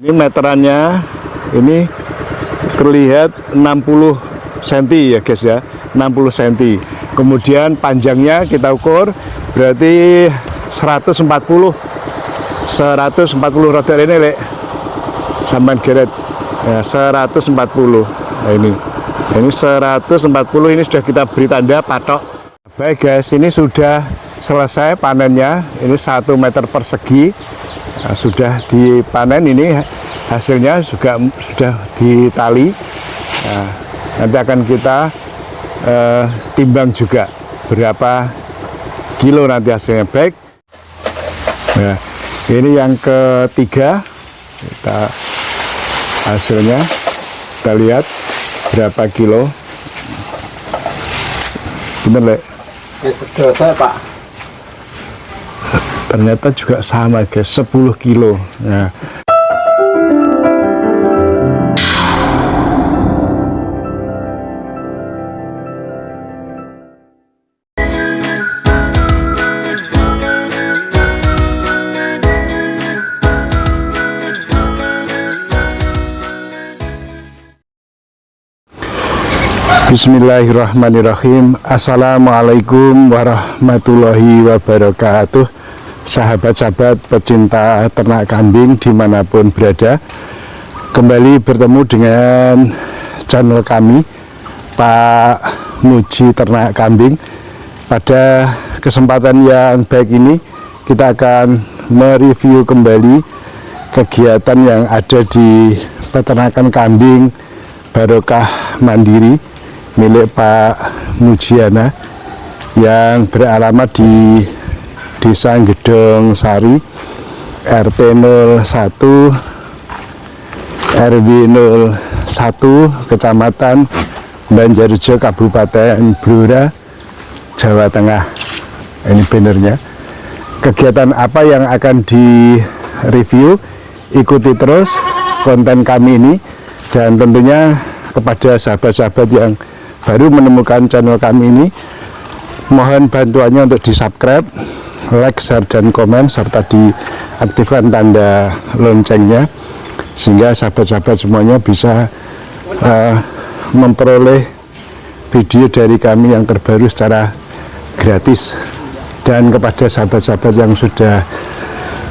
Ini meterannya ini terlihat 60 cm ya guys ya, 60 cm. Kemudian panjangnya kita ukur berarti 140 roda ini lek sampai geret ya, 140. Nah, ini 140, ini sudah kita beri tanda patok. Baik guys, ini sudah selesai panennya. Ini 1 meter persegi. Nah, sudah dipanen, ini hasilnya juga sudah ditali. Nah, nanti akan kita timbang juga berapa kilo nanti hasilnya. Baik. Nah, ini yang ketiga, kita hasilnya kita lihat berapa kilo. Bener Lek? Pak. Ternyata juga sama guys, 10 kilo. Nah. Bismillahirrahmanirrahim. Assalamualaikum warahmatullahi wabarakatuh. Sahabat-sahabat pecinta ternak kambing dimanapun berada, kembali bertemu dengan channel kami Pak Muji Ternak Kambing. Pada kesempatan yang baik ini kita akan mereview kembali kegiatan yang ada di peternakan kambing Barokah Mandiri milik Pak Mujiana yang beralamat di Desa Gedong Sari, RT 01 RW 01 Kecamatan Banjarjo, Kabupaten Blora, Jawa Tengah. Ini benernya. Kegiatan apa yang akan direview, ikuti terus konten kami ini. Dan tentunya kepada sahabat-sahabat yang baru menemukan channel kami ini, mohon bantuannya untuk di subscribe, like, share, dan komen, serta diaktifkan tanda loncengnya, sehingga sahabat-sahabat semuanya bisa memperoleh video dari kami yang terbaru secara gratis. Dan kepada sahabat-sahabat yang sudah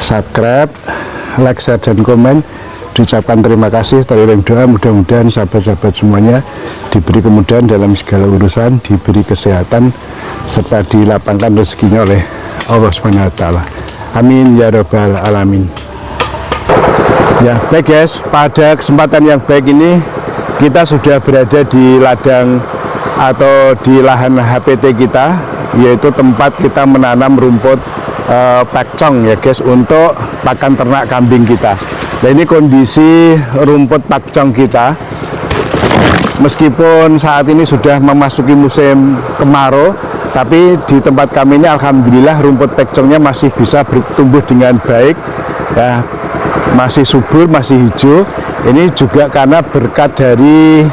subscribe, like, share, dan komen, diucapkan terima kasih, teriring doa, mudah-mudahan sahabat-sahabat semuanya diberi kemudahan dalam segala urusan, diberi kesehatan, serta dilapangkan rezekinya oleh Allah SWT. Amin ya rabbal alamin. Ya baik guys, pada kesempatan yang baik ini kita sudah berada di ladang atau di lahan HPT kita, yaitu tempat kita menanam rumput pakcong ya guys, untuk pakan ternak kambing kita. Nah, ini kondisi rumput pakcong kita, meskipun saat ini sudah memasuki musim kemarau, tapi di tempat kami ini alhamdulillah rumput pakcongnya masih bisa bertumbuh dengan baik ya, masih subur, masih hijau. Ini juga karena berkat dari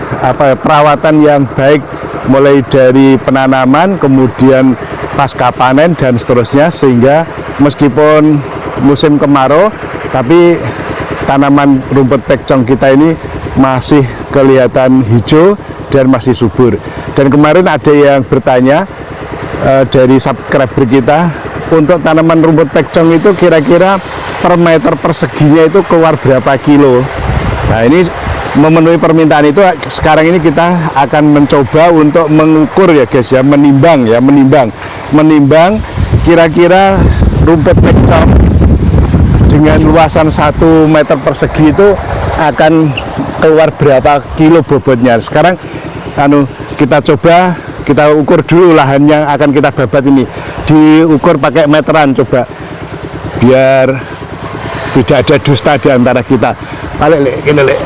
perawatan yang baik, mulai dari penanaman, kemudian pasca panen, dan seterusnya, sehingga meskipun musim kemarau, tapi tanaman rumput pakcong kita ini masih kelihatan hijau dan masih subur. Dan kemarin ada yang bertanya dari subscriber kita, untuk tanaman rumput pakcong itu kira-kira per meter perseginya itu keluar berapa kilo. Nah, ini memenuhi permintaan itu, sekarang ini kita akan mencoba untuk mengukur ya guys ya, menimbang kira-kira rumput pakcong dengan luasan 1 meter persegi itu akan keluar berapa kilo bobotnya. Sekarang kita coba, kita ukur dulu lahan yang akan kita babat ini, diukur pakai meteran, coba biar tidak ada dusta di antara kita. Balik Lek, ini Lek,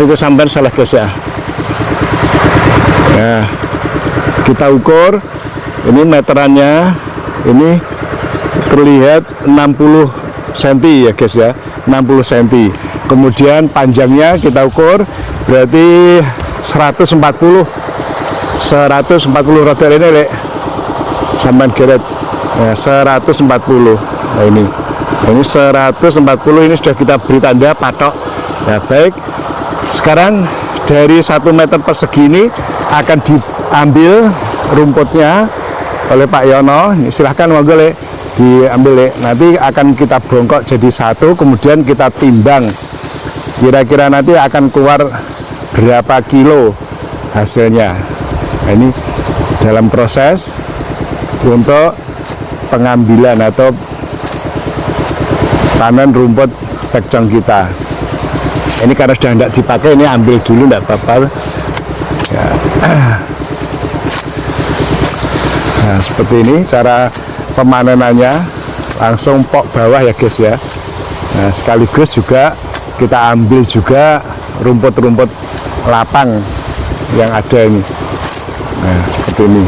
itu sampai salah guys ya. Nah, kita ukur, ini meterannya ini terlihat 60 cm ya guys ya, 60 cm. Kemudian panjangnya kita ukur berarti 140 roda ini Lek sampai geret ya, 140. Nah, ini Ini 140, ini sudah kita beri tanda patok. Ya, baik. Sekarang dari 1 meter persegi ini akan diambil rumputnya oleh Pak Yono. Ini silahkan monggo Le, diambil Le. Nanti akan kita bongkok jadi satu, kemudian kita timbang. Kira-kira nanti akan keluar berapa kilo hasilnya. Nah, ini dalam proses untuk pengambilan atau panen rumput pekcong kita. Ini karena sudah tidak dipakai, ini ambil dulu, tidak apa-apa ya. Nah, seperti ini cara pemanenannya, langsung pok bawah ya guys ya. Nah, sekaligus juga kita ambil juga rumput-rumput lapang yang ada ini. Nah, seperti ini.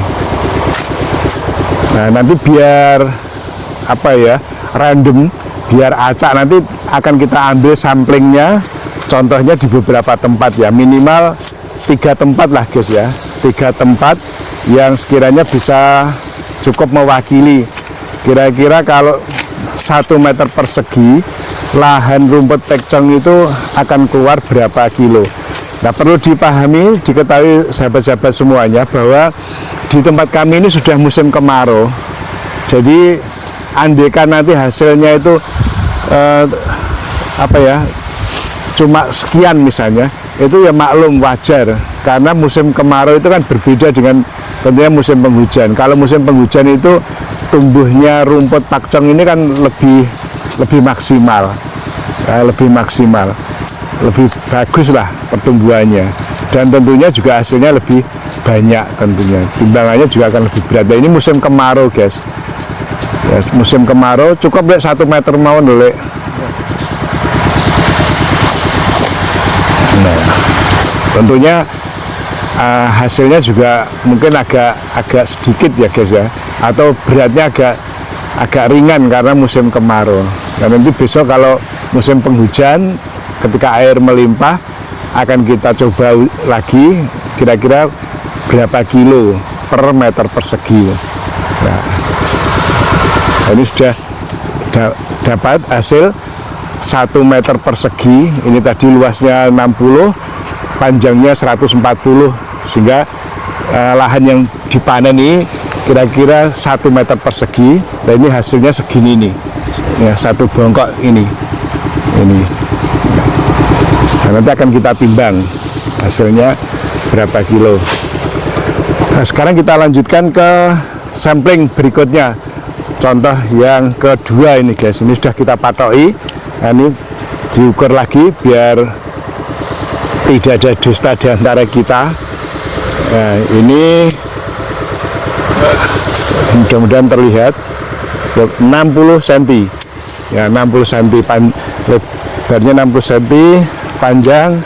Nah, nanti biar apa ya, random, biar acak, nanti akan kita ambil samplingnya. Contohnya di beberapa tempat ya, minimal 3 tempat lah guys ya, 3 tempat yang sekiranya bisa cukup mewakili. Kira-kira kalau 1 meter persegi lahan rumput pekcong itu akan keluar berapa kilo. Nah, perlu dipahami, diketahui sahabat-sahabat semuanya bahwa di tempat kami ini sudah musim kemarau. Jadi andaikan nanti hasilnya itu apa ya, cuma sekian misalnya, itu ya maklum, wajar, karena musim kemarau itu kan berbeda dengan tentunya musim penghujan. Kalau musim penghujan itu tumbuhnya rumput pakcong ini kan lebih maksimal, lebih bagus lah pertumbuhannya, dan tentunya juga hasilnya lebih banyak, tentunya timbangannya juga akan lebih berat. Nah, ini musim kemarau guys ya, musim kemarau cukup Le 1 meter mawon dulu. Nah, tentunya hasilnya juga mungkin agak sedikit ya guys ya, atau beratnya agak ringan karena musim kemarau. Dan nanti besok kalau musim penghujan, ketika air melimpah, akan kita coba lagi kira-kira berapa kilo per meter persegi. Nah, ini sudah dapat hasil 1 meter persegi. Ini tadi luasnya 60, panjangnya 140, sehingga lahan yang dipanen ini kira-kira 1 meter persegi. Dan ini hasilnya segini nih ya, 1 bongkok ini. Nah, nanti akan kita timbang hasilnya berapa kilo. Nah, sekarang kita lanjutkan ke sampling berikutnya, contoh yang kedua ini guys. Ini sudah kita patoki. Nah, ini diukur lagi biar tidak ada dusta di antara kita. Nah, ini mudah-mudahan terlihat 60 cm ya, 60 cm lebarnya, 60 cm panjang.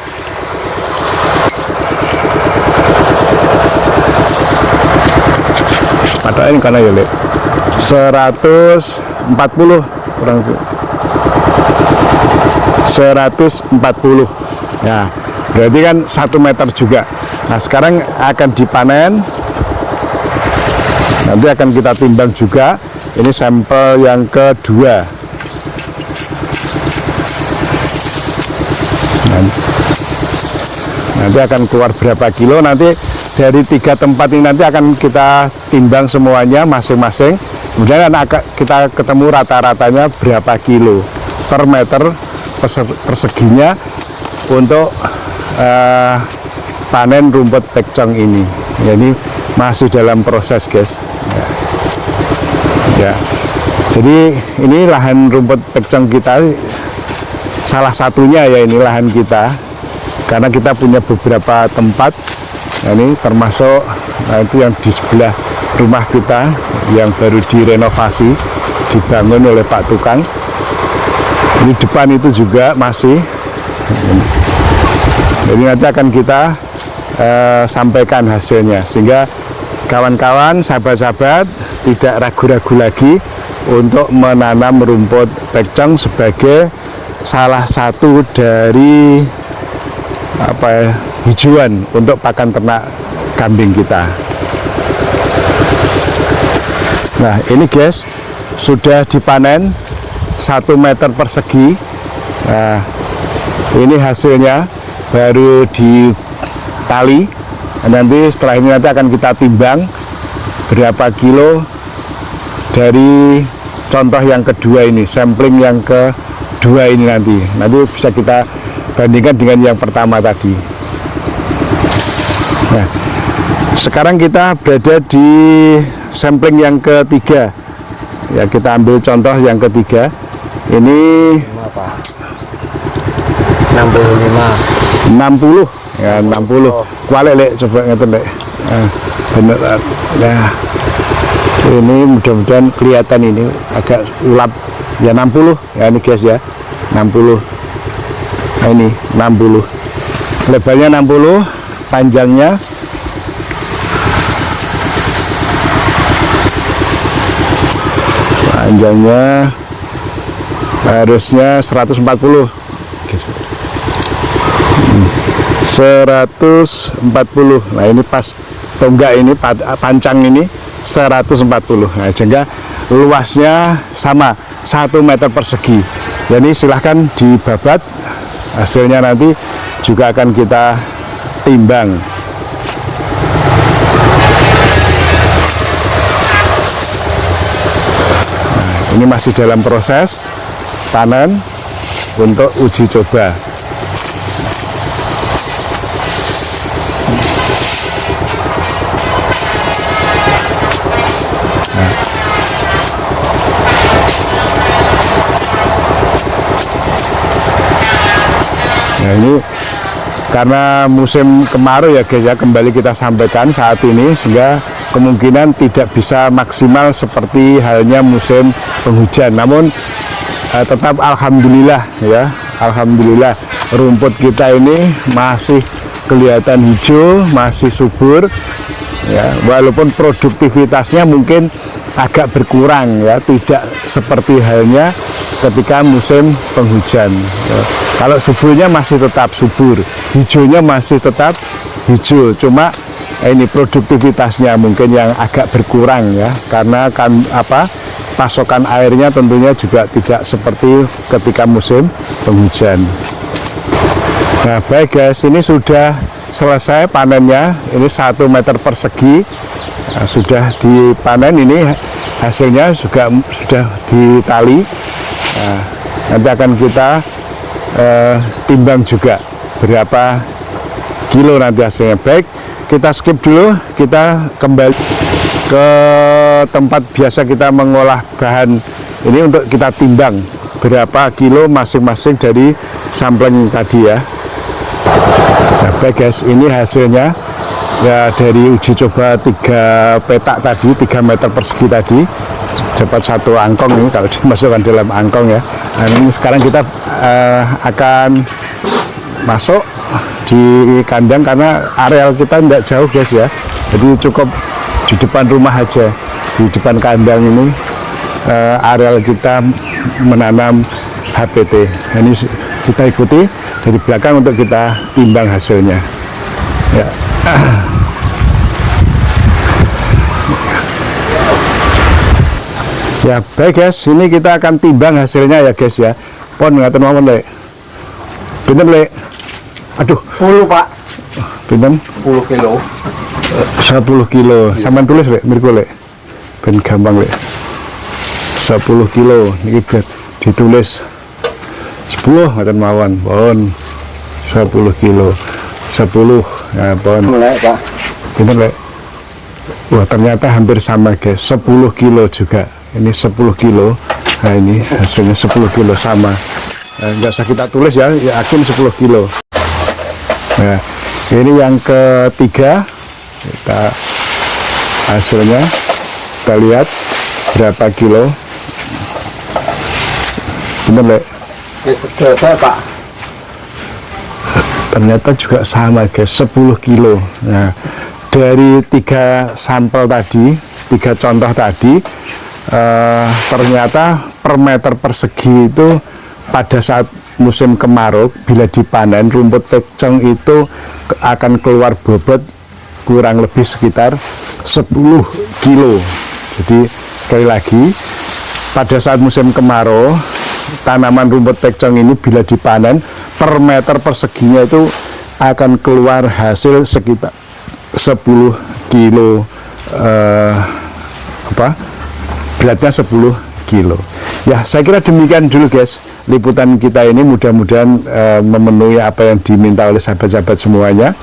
Patokin karena ya Le 140 kurang 140 ya, berarti kan 1 meter juga. Nah, sekarang akan dipanen, nanti akan kita timbang juga. Ini sampel yang kedua. Nanti akan keluar berapa kilo, nanti dari 3 tempat ini nanti akan kita timbang semuanya masing-masing, kemudian akan kita ketemu rata-ratanya berapa kilo per meter perseginya untuk panen rumput pekcong ini. Jadi masih dalam proses guys ya. Jadi ini lahan rumput pekcong kita, salah satunya ya, ini lahan kita, karena kita punya beberapa tempat. Nah, ini termasuk itu yang di sebelah rumah kita yang baru direnovasi, dibangun oleh Pak Tukang. Di depan itu juga masih. Jadi nanti akan kita sampaikan hasilnya, sehingga kawan-kawan, sahabat-sahabat tidak ragu-ragu lagi untuk menanam rumput pekcong sebagai salah satu dari hijauan untuk pakan ternak kambing kita. Nah, ini guys sudah dipanen 1 meter persegi. Nah, ini hasilnya baru ditali. Nanti setelah ini nanti akan kita timbang berapa kilo dari contoh yang kedua ini, sampling yang kedua ini nanti bisa kita bandingkan dengan yang pertama tadi. Nah, sekarang kita berada di sampling yang ketiga ya, kita ambil contoh yang ketiga ini 60 ya, 60 kuali lek, coba ngeten lek. Nah, bener nah, ini mudah-mudahan kelihatan, ini agak ulap ya, 60 ya ini guys ya, 60. Nah, ini 60, lebarnya 60, panjangnya harusnya 140 guys. 140. Nah, ini pas tonggak ini, pancang ini 140. Nah, sehingga luasnya sama 1 meter persegi. Jadi silahkan dibabat, hasilnya nanti juga akan kita timbang. Nah, ini masih dalam proses panen untuk uji coba. Nah, ini karena musim kemarau ya guys ya, kembali kita sampaikan saat ini, sehingga kemungkinan tidak bisa maksimal seperti halnya musim penghujan. Namun tetap alhamdulillah ya, alhamdulillah rumput kita ini masih kelihatan hijau, masih subur ya, walaupun produktivitasnya mungkin agak berkurang ya, tidak seperti halnya ketika musim penghujan ya. Kalau suburnya masih tetap subur, hijaunya masih tetap hijau, cuma ini produktivitasnya mungkin yang agak berkurang ya, karena kan pasokan airnya tentunya juga tidak seperti ketika musim penghujan. Nah, baik guys, ini sudah selesai panennya, ini 1 meter persegi. Nah, sudah dipanen, ini hasilnya juga sudah ditali. Nah, nanti akan kita timbang juga berapa kilo nanti hasilnya. Baik, kita skip dulu, kita kembali ke tempat biasa kita mengolah bahan ini untuk kita timbang berapa kilo masing-masing dari sampling tadi ya. Nah, baik guys, ini hasilnya ya dari uji coba 3 petak tadi, 3 meter persegi tadi, dapat 1 angkong ini kalau dimasukkan dalam angkong ya. Nah, ini sekarang kita akan masuk di kandang karena areal kita tidak jauh guys ya, jadi cukup di depan rumah aja, di depan kandang ini areal kita menanam HPT. Nah, ini kita ikuti dari belakang untuk kita timbang hasilnya ya. Ya baik guys, ini kita akan timbang hasilnya ya guys ya. Pon ngaten mawon lek. Pinten lek? Aduh, 10 pak. Pinten? 10 kilo. 10 kilo. Sampeyan tulis lek, mriku lek. Ben gampang lek. 10 kilo niki ditulis 10 ngaten mawon. Pon 10 kilo. 10 ya pon. Mulai pak. Pinten lek? Wah, ternyata hampir sama guys, 10 kilo juga. Ini 10 kilo. Nah, ini hasilnya 10 kilo sama. Nah, nggak usah kita tulis ya, yakin 10 kilo. Nah, ini yang ketiga. Kita hasilnya kita lihat berapa kilo. Bener lek? Selesai pak. Ternyata juga sama guys, 10 kilo. Nah, dari 3 sampel tadi, 3 contoh tadi, ternyata per meter persegi itu pada saat musim kemarau bila dipanen rumput pekcong itu akan keluar bobot kurang lebih sekitar 10 kilo. Jadi sekali lagi, pada saat musim kemarau tanaman rumput pekcong ini bila dipanen per meter perseginya itu akan keluar hasil sekitar 10 kilo beratnya 10 kilo. Ya, saya kira demikian dulu guys liputan kita ini, mudah-mudahan memenuhi apa yang diminta oleh sahabat-sahabat semuanya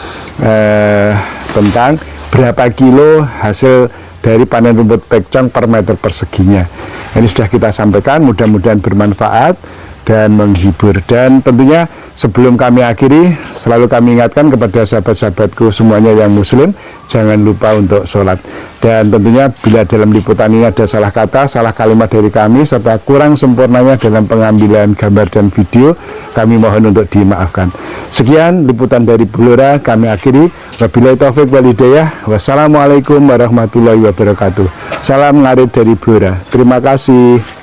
tentang berapa kilo hasil dari panen rumput pekcong per meter perseginya. Ini sudah kita sampaikan, mudah-mudahan bermanfaat dan menghibur. Dan tentunya sebelum kami akhiri, selalu kami ingatkan kepada sahabat-sahabatku semuanya yang muslim, jangan lupa untuk sholat. Dan tentunya bila dalam liputan ini ada salah kata, salah kalimat dari kami, serta kurang sempurnanya dalam pengambilan gambar dan video, kami mohon untuk dimaafkan. Sekian liputan dari Blora, kami akhiri. Wabillahi taufiq wal hidayah. Wassalamualaikum warahmatullahi wabarakatuh. Salam ngarit dari Blora. Terima kasih.